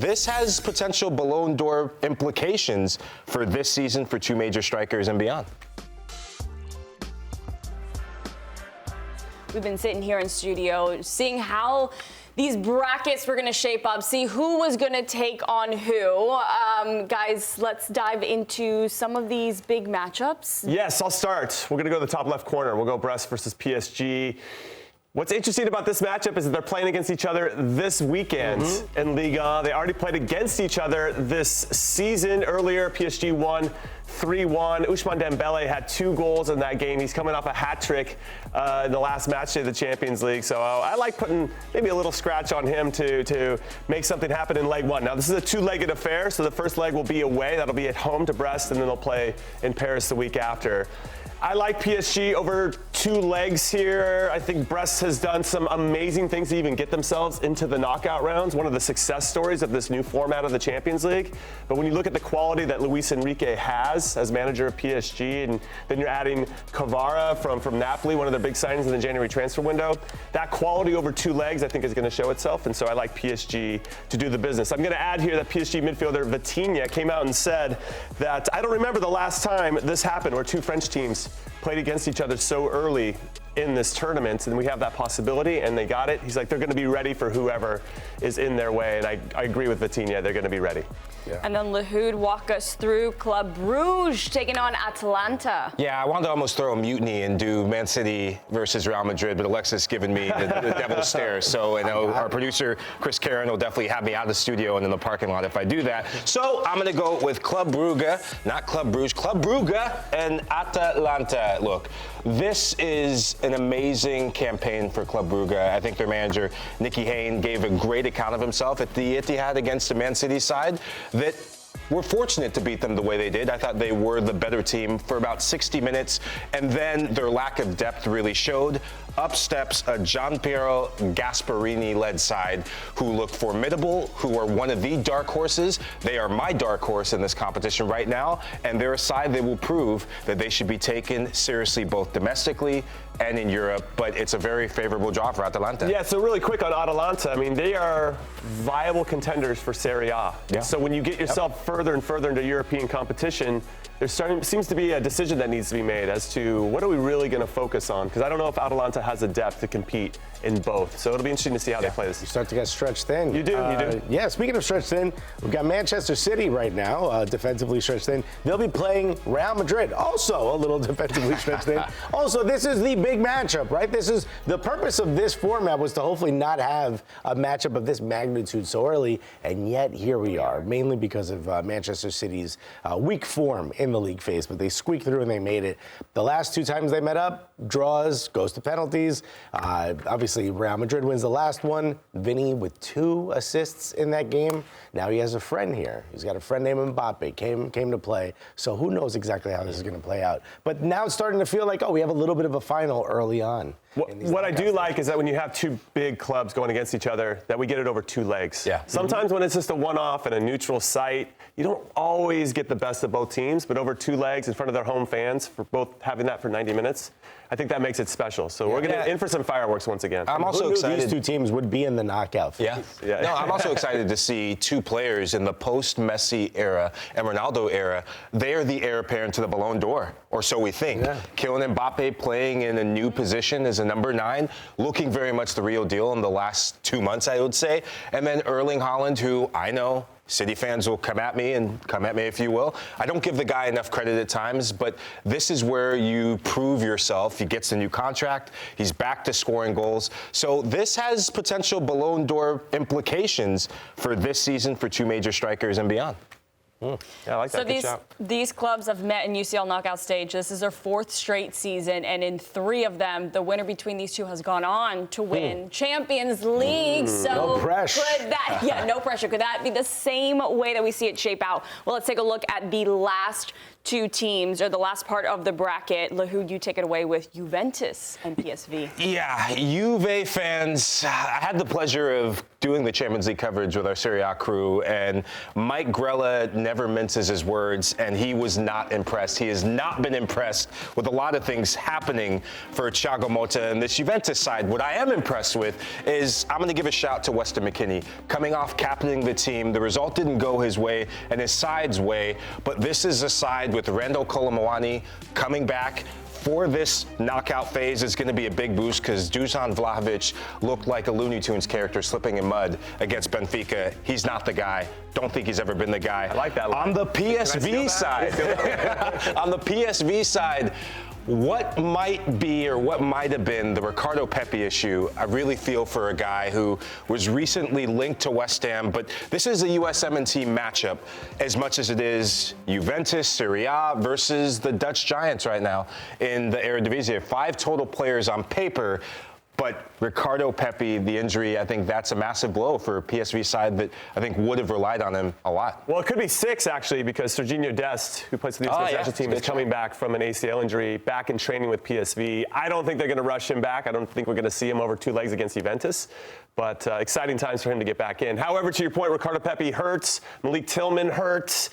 this has potential Balon d'Or implications for this season for two major strikers and beyond. We've been sitting here in studio seeing how these brackets were going to shape up, see who was going to take on who. Guys, let's dive into some of these big matchups. Yes, I'll start. We're going to go to the top left corner. We'll go Brest versus PSG. What's interesting about this matchup is that they're playing against each other this weekend in Ligue 1. They already played against each other this season. Earlier, PSG won 3-1. Ousmane Dembele had 2 goals in that game. He's coming off a hat trick in the last match day of the Champions League. So I like putting maybe a little scratch on him to make something happen in leg 1. Now, this is a 2-legged affair, so the first leg will be away. That'll be at home to Brest, and then they'll play in Paris the week after. I like PSG over 2 legs here. I think Brest has done some amazing things to even get themselves into the knockout rounds, one of the success stories of this new format of the Champions League. But when you look at the quality that Luis Enrique has as manager of PSG, and then you're adding Kvara from Napoli, one of their big signings in the January transfer window, that quality over 2 legs I think is going to show itself, and so I like PSG to do the business. I'm going to add here that PSG midfielder Vitinha came out and said that I don't remember the last time this happened where 2 French teams played against each other so early in this tournament, and we have that possibility, and they got it. He's like, they're going to be ready for whoever is in their way, and I agree with Vitinha. They're going to be ready. Yeah. And then Lahoud, walk us through Club Brugge taking on Atalanta. Yeah, I wanted to almost throw a mutiny and do Man City versus Real Madrid, but Alexis giving me the devil's stare. So I know our producer, Chris Karen, will definitely have me out of the studio and in the parking lot if I do that. So I'm going to go with Club Brugge, not Club Brugge, Club Brugge and Atalanta. Look, this is an amazing campaign for Club Brugge. I think their manager, Nicky Hayne, gave a great account of himself at the Etihad against the Man City side that we're fortunate to beat them the way they did. I thought they were the better team for about 60 minutes, and then their lack of depth really showed. Up steps a Gianpiero Gasperini-led side who look formidable, who are one of the dark horses. They are my dark horse in this competition right now, and they're a side that will prove that they should be taken seriously both domestically and in Europe, but it's a very favorable draw for Atalanta. Yeah, so really quick on Atalanta, I mean, they are viable contenders for Serie A. Yeah. So when you get yourself further and further into European competition, there seems to be a decision that needs to be made as to what are we really going to focus on? Because I don't know if Atalanta has the depth to compete in both. So it'll be interesting to see how they play this. You start to get stretched thin. You do, you do. Yeah, speaking of stretched thin, we've got Manchester City right now, defensively stretched thin. They'll be playing Real Madrid, also a little defensively stretched thin. Also, this is the big matchup, right? This is the purpose of this format was to hopefully not have a matchup of this magnitude so early, and yet here we are, mainly because of Manchester City's weak form in the league phase, but they squeaked through and they made it. The last 2 times they met up, draws, goes to penalties. Obviously, Real Madrid wins the last one. Vinny with 2 assists in that game. Now he has a friend here. He's got a friend named Mbappe, came to play. So who knows exactly how this is going to play out. But now it's starting to feel like, oh, we have a little bit of a final early on. What I do like is that when you have 2 big clubs going against each other, that we get it over 2 legs. Yeah. Sometimes when it's just a one-off in a neutral site, you don't always get the best of both teams, but over 2 legs in front of their home fans, for both having that for 90 minutes, I think that makes it special. So we're going to in for some fireworks once again. I'm also excited. These 2 teams would be in the knockout phase. Yeah. No, I'm also excited to see 2 players in the post-Messi era and Ronaldo era. They are the heir apparent to the Balon d'Or, or so we think. Yeah. Kylian Mbappe playing in a new position as a number 9, looking very much the real deal in the last 2 months, I would say. And then Erling Haaland, who I know City fans will come at me, and come at me if you will. I don't give the guy enough credit at times, but this is where you prove yourself. He gets a new contract. He's back to scoring goals. So this has potential Balon d'Or implications for this season for 2 major strikers and beyond. Yeah, I like that. So these clubs have met in UCL knockout stage. This is their 4th straight season, and in 3 of them, the winner between these 2 has gone on to win Champions League. So no pressure. No pressure. Could that be the same way that we see it shape out? Well, let's take a look at the last 2 teams, or the last part of the bracket. Lahoud, you take it away with Juventus and PSV. Yeah, Juve fans, I had the pleasure of doing the Champions League coverage with our Serie A crew, and Mike Grella never minces his words, and he was not impressed. He has not been impressed with a lot of things happening for Thiago Motta and this Juventus side. What I am impressed with is I'm going to give a shout to Weston McKennie. Coming off captaining the team, the result didn't go his way and his side's way, but this is a side with Randall Colomwani coming back for this knockout phase. Is going to be a big boost because Dusan Vlahovic looked like a Looney Tunes character slipping in mud against Benfica. He's not the guy. Don't think he's ever been the guy. I like that line. On the PSV side, on the PSV side, what might be or what might have been the Ricardo Pepi issue? I really feel for a guy who was recently linked to West Ham, but this is a USMNT matchup as much as it is Juventus, Serie A versus the Dutch Giants right now in the Eredivisie. 5 total players on paper. But Ricardo Pepi, the injury, I think that's a massive blow for a PSV side that I think would have relied on him a lot. Well, it could be 6, actually, because Serginho Dest, who plays for the U.S. national team, is coming back from an ACL injury, back in training with PSV. I don't think they're going to rush him back. I don't think we're going to see him over 2 legs against Juventus. But exciting times for him to get back in. However, to your point, Ricardo Pepi hurts. Malik Tillman hurts.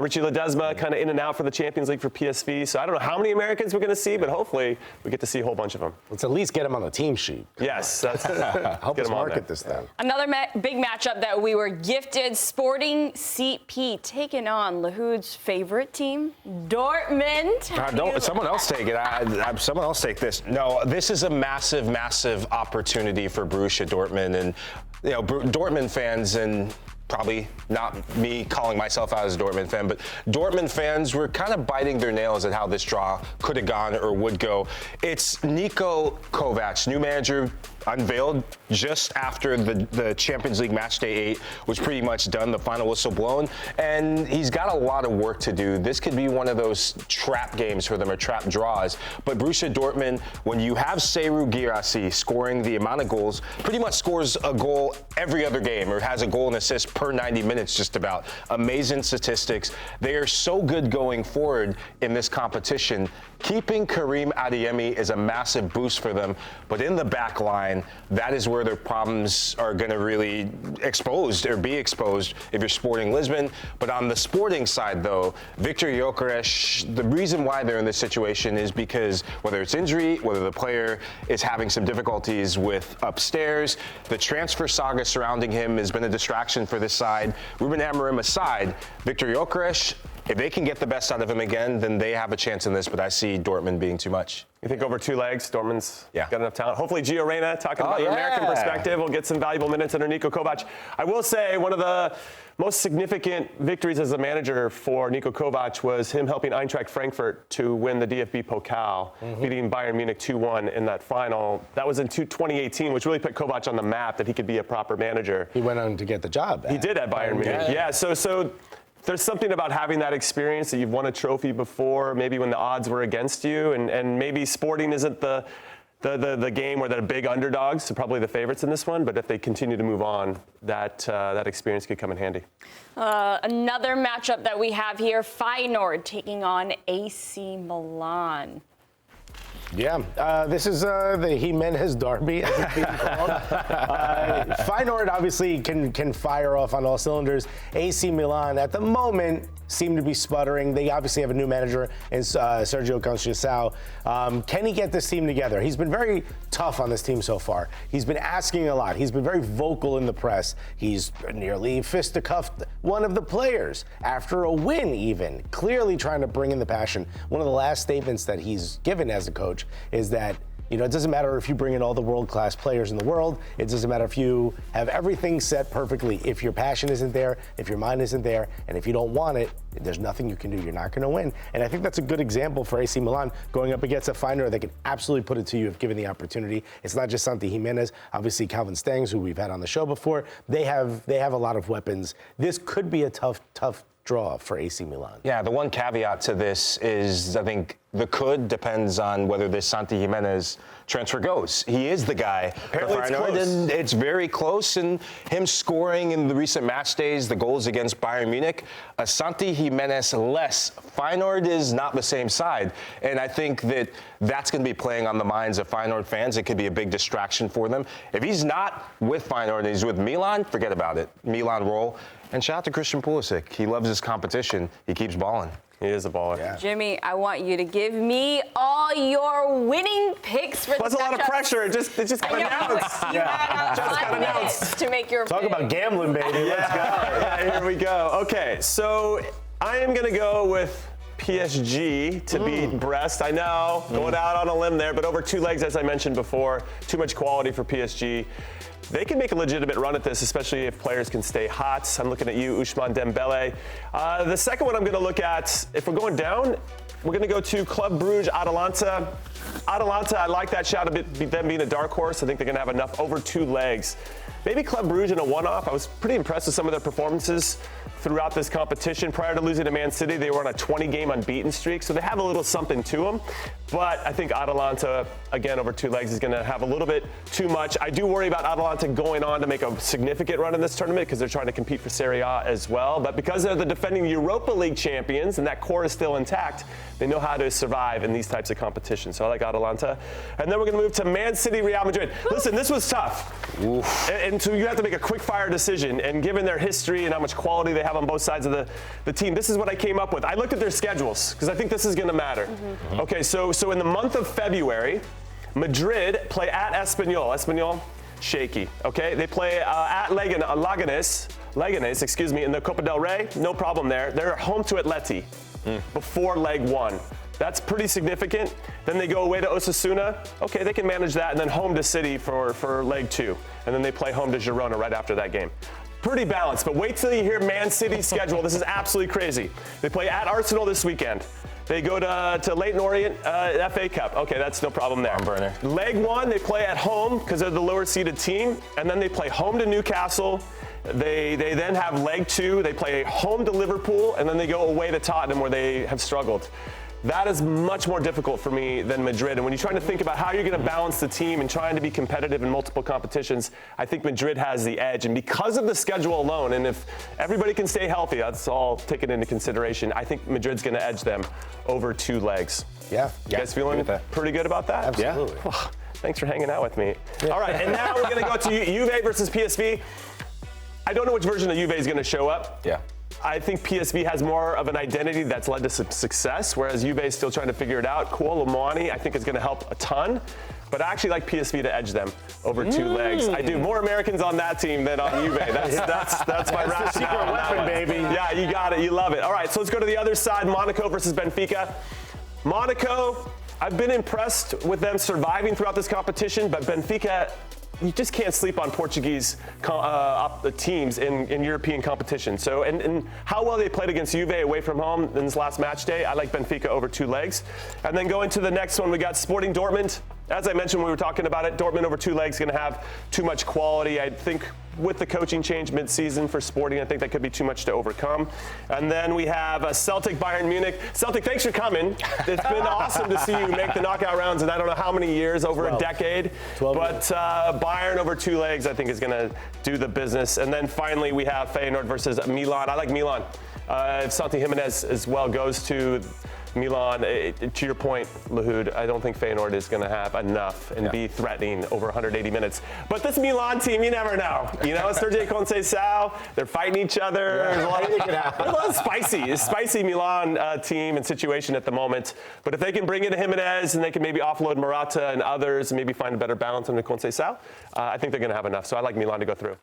Richie Ledesma kind of in and out for the Champions League for PSV. So I don't know how many Americans we're going to see, but hopefully we get to see a whole bunch of them. Let's at least get him on the team sheet. Yes. That's Help us market this thing. Another big matchup that we were gifted, Sporting CP taking on Lahoud's favorite team, Dortmund. Someone else take it. Someone else take this. No, this is a massive, massive opportunity for Borussia Dortmund. And, you know, Dortmund fans, and probably not me calling myself out as a Dortmund fan, but Dortmund fans were kind of biting their nails at how this draw could have gone or would go. It's Niko Kovac, new manager, unveiled just after the Champions League match day 8 was pretty much done, the final whistle blown, and he's got a lot of work to do. This could be one of those trap games for them, or trap draws. But Borussia Dortmund, when you have Serhou Guirassy scoring the amount of goals, pretty much scores a goal every other game, or has a goal and assist per 90 minutes just about. Amazing statistics. They are so good going forward in this competition. Keeping Karim Adeyemi is a massive boost for them, but in the back line, that is where their problems are going to really be exposed if you're Sporting Lisbon. But on the Sporting side, though, Victor Gyökeres, the reason why they're in this situation is because whether it's injury, whether the player is having some difficulties with upstairs, the transfer saga surrounding him has been a distraction for this side. Ruben Amorim aside, Victor Gyökeres, if they can get the best out of him again, then they have a chance in this, but I see Dortmund being too much. You think over 2 legs, Dortmund's got enough talent? Hopefully Gio Reyna, talking about the American perspective, will get some valuable minutes under Niko Kovac. I will say one of the most significant victories as a manager for Niko Kovac was him helping Eintracht Frankfurt to win the DFB Pokal, beating Bayern Munich 2-1 in that final. That was in 2018, which really put Kovac on the map that he could be a proper manager. He went on to get the job back. He did at Bayern Munich. Yeah, so there's something about having that experience that you've won a trophy before, maybe when the odds were against you, and maybe Sporting isn't the game where they're big underdogs, so probably the favorites in this one, but if they continue to move on, that experience could come in handy. Another matchup that we have here, Feyenoord taking on AC Milan. Yeah, this is the Jimenez Derby, as it's being called. Feyenoord obviously can fire off on all cylinders. AC Milan, at the moment, seem to be sputtering. They obviously have a new manager in Sergio Conceição. Can he get this team together? He's been very tough on this team so far. He's been asking a lot. He's been very vocal in the press. He's nearly fisticuffed one of the players after a win even, clearly trying to bring in the passion. One of the last statements that he's given as a coach is that, you know, it doesn't matter if you bring in all the world-class players in the world. It doesn't matter if you have everything set perfectly. If your passion isn't there, if your mind isn't there, and if you don't want it, there's nothing you can do. You're not going to win. And I think that's a good example for AC Milan going up against a Feyenoord that can absolutely put it to you if given the opportunity. It's not just Santi Jimenez. Obviously, Calvin Stengs, who we've had on the show before, they have a lot of weapons. This could be a tough draw for AC Milan. Yeah, the one caveat to this is I think the could depends on whether this Santi Jimenez transfer goes. He is the guy. Apparently it's close. And it's very close, and him scoring in the recent match days, the goals against Bayern Munich, a Santi Jimenez less. Feyenoord is not the same side, and I think that's going to be playing on the minds of Feyenoord fans. It could be a big distraction for them. If he's not with Feyenoord and he's with Milan, forget about it. Milan roll. And shout out to Christian Pulisic. He loves this competition. He keeps balling. He is a baller. Yeah. Jimmy, I want you to give me all your winning picks for That's this a lot of matchup. pressure. It just got I know, announced. but you had Just got 5 minutes to make your Talk pick. about gambling, baby. Let's go. Yeah, here we go. Okay, so I am going to go with PSG to beat Brest. I know, going out on a limb there, but over 2 legs, as I mentioned before, too much quality for PSG. They can make a legitimate run at this, especially if players can stay hot. I'm looking at you, Ousmane Dembele. The second one I'm going to look at, if we're going down, we're going to go to Club Brugge, Atalanta. Atalanta, I like that shot a bit, them being a dark horse. I think they're going to have enough over 2 legs. Maybe Club Brugge in a one-off. I was pretty impressed with some of their performances throughout this competition. Prior to losing to Man City, they were on a 20-game unbeaten streak, so they have a little something to them. But I think Atalanta, again, over 2 legs is going to have a little bit too much. I do worry about Atalanta going on to make a significant run in this tournament because they're trying to compete for Serie A as well. But because they're the defending Europa League champions and that core is still intact, they know how to survive in these types of competitions. So I like Atalanta. And then we're going to move to Man City, Real Madrid. Listen, this was tough. And so you have to make a quick-fire decision. And given their history and how much quality they have on both sides of the team, this is what I came up with. I looked at their schedules because I think this is going to matter. Okay, so in the month of February, Madrid play at Espanyol. Espanyol, shaky. Okay, they play at Leganés, excuse me, in the Copa del Rey. No problem there. They're home to Atleti before leg 1. That's pretty significant. Then they go away to Osasuna. Okay, they can manage that, and then home to City for leg 2. And then they play home to Girona right after that game. Pretty balanced, but wait till you hear Man City's schedule. This is absolutely crazy. They play at Arsenal this weekend. They go to Leyton Orient FA Cup. Okay, that's no problem there. Burner. Leg 1, they play at home because they're the lower seeded team, and then they play home to Newcastle. They then have leg 2, they play home to Liverpool, and then they go away to Tottenham where they have struggled. That is much more difficult for me than Madrid. And when you're trying to think about how you're going to balance the team and trying to be competitive in multiple competitions, I think Madrid has the edge. And because of the schedule alone, and if everybody can stay healthy, that's all taken into consideration, I think Madrid's going to edge them over 2 legs. Yeah. You guys feeling pretty good about that? Absolutely. Yeah. Thanks for hanging out with me. All right, and now we're going to go to Juve versus PSV. I don't know which version of Juve is going to show up. Yeah. I think PSV has more of an identity that's led to some success, whereas Juve is still trying to figure it out. Koulibaly, I think, is going to help a ton. But I actually like PSV to edge them over 2 legs. I do. More Americans on that team than on Juve. That's my rationale. Secret on that weapon, one. baby. Yeah, you got it. You love it. All right, so let's go to the other side. Monaco versus Benfica. Monaco, I've been impressed with them surviving throughout this competition, but Benfica, you just can't sleep on Portuguese teams in European competition. So, and how well they played against Juve away from home in this last match day, I like Benfica over 2 legs. And then going to the next one, we got Sporting Dortmund. As I mentioned when we were talking about it, Dortmund over 2 legs going to have too much quality. I think with the coaching change mid-season for Sporting, I think that could be too much to overcome. And then we have Celtic, Bayern Munich. Celtic, thanks for coming. It's been awesome to see you make the knockout rounds in I don't know how many years, over 12. A decade. 12 but Bayern over 2 legs, I think, is going to do the business. And then finally, we have Feyenoord versus Milan. I like Milan. If Santi Jimenez as well goes to Milan, to your point, Lahoud, I don't think Feyenoord is going to have enough and be threatening over 180 minutes. But this Milan team, you never know. You know, Sergio Conceição, they're fighting each other. There's a lot of spicy Milan team and situation at the moment. But if they can bring in Jimenez and they can maybe offload Morata and others and maybe find a better balance under Conceição, I think they're going to have enough. So I like Milan to go through.